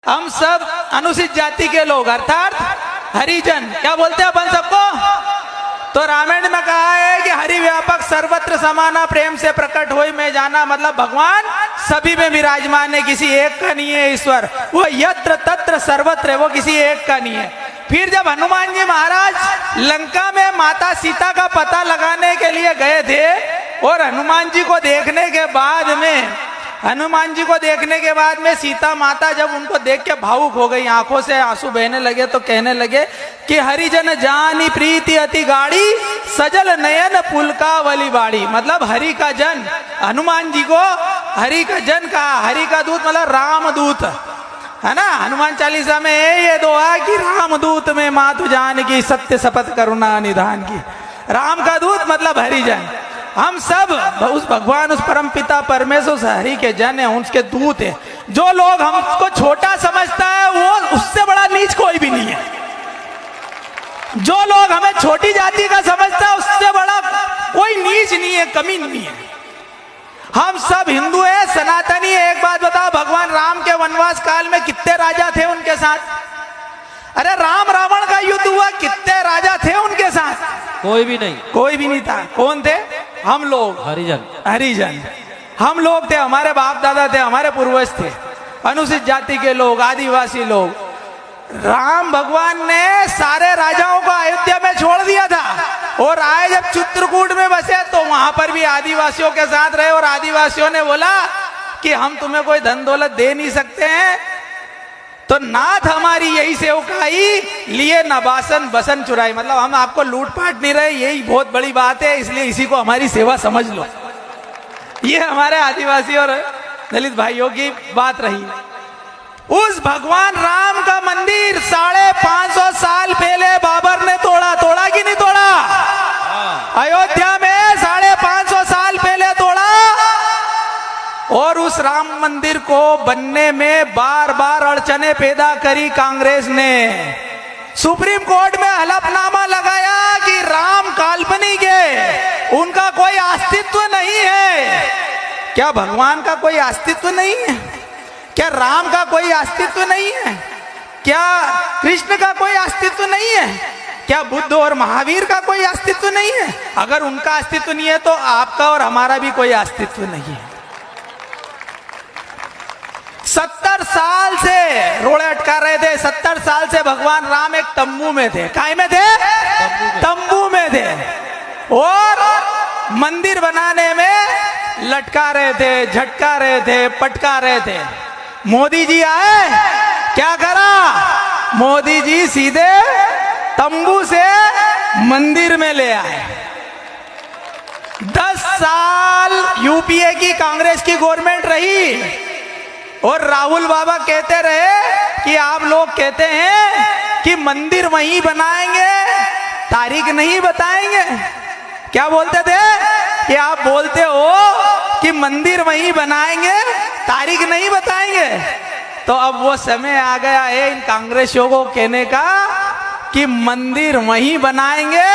हम सब अनुसूचित जाति के लोग अर्थात हरिजन क्या बोलते हैं अपन सबको। तो रामायण में कहा है कि हरि व्यापक सर्वत्र समाना प्रेम से प्रकट होई में जाना, मतलब भगवान सभी में विराजमान है, किसी एक का नहीं है ईश्वर। वो यत्र तत्र सर्वत्र है, वो किसी एक का नहीं है। फिर जब हनुमान जी महाराज लंका में माता सीता का पता लगाने के लिए गए थे और हनुमान जी को देखने के बाद में सीता माता जब उनको देख के भावुक हो गई, आंखों से आंसू बहने लगे, तो कहने लगे कि हरिजन जानी प्रीति अति गाड़ी सजल नयन पुलकावली बाड़ी। मतलब हरि का जन, हनुमान जी को हरि का जन कहा। हरि का दूत मतलब रामदूत है ना। हनुमान चालीसा में ये दुआ कि रामदूत में मातु जान की सत्य शपथ करुणा निधान की। राम का दूत मतलब हरिजन। हम सब उस भगवान, उस परम पिता परमेश्वर, उस हरि के जन है, उसके दूत है। जो लोग हमको छोटा समझता है वो उससे बड़ा नीच कोई भी नहीं है। जो लोग हमें छोटी जाति का समझता है उससे बड़ा कोई नीच नहीं है, कमी नहीं है। हम सब हिंदू है, सनातनी है। एक बात बताओ, भगवान राम के वनवास काल में कितने राजा थे उनके साथ? अरे राम रावण का युद्ध हुआ, कितने राजा थे उनके साथ? कोई भी नहीं था। कौन थे? हम लोग हरिजन हम लोग थे। हमारे बाप दादा थे, हमारे पूर्वज थे, अनुसूचित जाति के लोग, आदिवासी लोग। राम भगवान ने सारे राजाओं को अयोध्या में छोड़ दिया था और आए जब चित्रकूट में बसे तो वहां पर भी आदिवासियों के साथ रहे। और आदिवासियों ने बोला कि हम तुम्हें कोई धन दौलत दे नहीं सकते हैं, तो नाथ हमारी यही सेवकाई लिए नबासन बसन चुराई। मतलब हम आपको लूटपाट नहीं रहे, यही बहुत बड़ी बात है, इसलिए इसी को हमारी सेवा समझ लो। ये हमारे आदिवासी और दलित भाइयों की बात रही। उस भगवान राम का मंदिर 550 साल पहले बाबर ने तोड़ा कि नहीं तोड़ा? अयोध्या में 550 साल पहले तोड़ा। और उस राम मंदिर को बनने में बार बार अड़चने पैदा करी कांग्रेस ने। सुप्रीम कोर्ट में हलफनामा लगाया कि राम काल्पनिक है, उनका कोई अस्तित्व नहीं है। क्या भगवान का कोई अस्तित्व नहीं है? क्या राम का कोई अस्तित्व नहीं है? क्या कृष्ण का कोई अस्तित्व नहीं है? क्या बुद्ध और महावीर का कोई अस्तित्व नहीं है? अगर उनका अस्तित्व नहीं है तो आपका और हमारा भी कोई अस्तित्व नहीं है। 70 साल से रोड़े अटका रहे थे। 70 साल से भगवान राम एक तंबू में थे। काय में थे? तंबू में थे। और मंदिर बनाने में लटका रहे थे, झटका रहे थे, पटका रहे थे। मोदी जी आए, क्या करा? मोदी जी सीधे तंबू से मंदिर में ले आए। 10 साल यूपीए की कांग्रेस की गवर्नमेंट रही और राहुल बाबा कहते रहे कि आप लोग कहते हैं कि मंदिर वहीं बनाएंगे, तारीख नहीं बताएंगे। क्या बोलते थे कि आप बोलते हो कि मंदिर वहीं बनाएंगे, तारीख नहीं बताएंगे। तो अब वो समय आ गया है इन कांग्रेसियों को कहने का कि मंदिर वहीं बनाएंगे,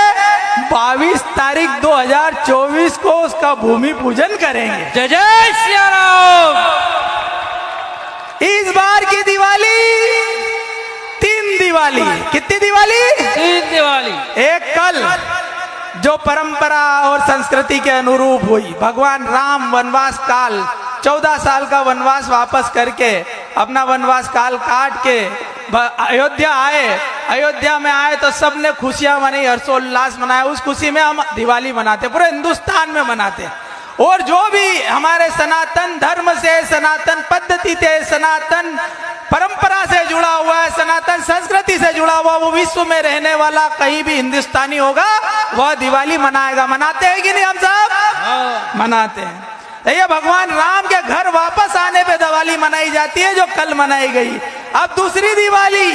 22 तारीख 2024 को उसका भूमि पूजन करेंगे। जय जय सिया राम। इस बार की दिवाली 3 दिवाली। कितनी दिवाली? 3 दिवाली। एक कल जो परंपरा और संस्कृति के अनुरूप हुई। भगवान राम वनवास काल 14 साल का वनवास वापस करके अपना वनवास काल काट के अयोध्या आए। अयोध्या में आए तो सबने खुशियां मनाई, हर्षोल्लास मनाया। उस खुशी में हम दिवाली मनाते, पूरे हिंदुस्तान में मनाते। और जो भी हमारे सनातन धर्म से, सनातन पद्धति से, सनातन परंपरा से जुड़ा हुआ है, सनातन संस्कृति से जुड़ा हुआ, वो विश्व में रहने वाला कहीं भी हिंदुस्तानी होगा वह दिवाली मनाएगा। मनाते हैं कि नहीं हम सब? मनाते हैं। ये भगवान राम के घर वापस आने पे दिवाली मनाई जाती है, जो कल मनाई गई। अब दूसरी दिवाली